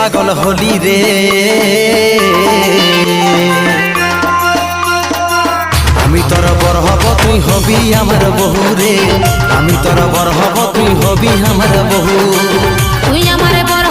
পাগল হলি রে। আমি তোর বর হব তুই হবি আমার বহু রে, আমি তোর বর হব তুই হবি আমার বহু। তুই আমার বর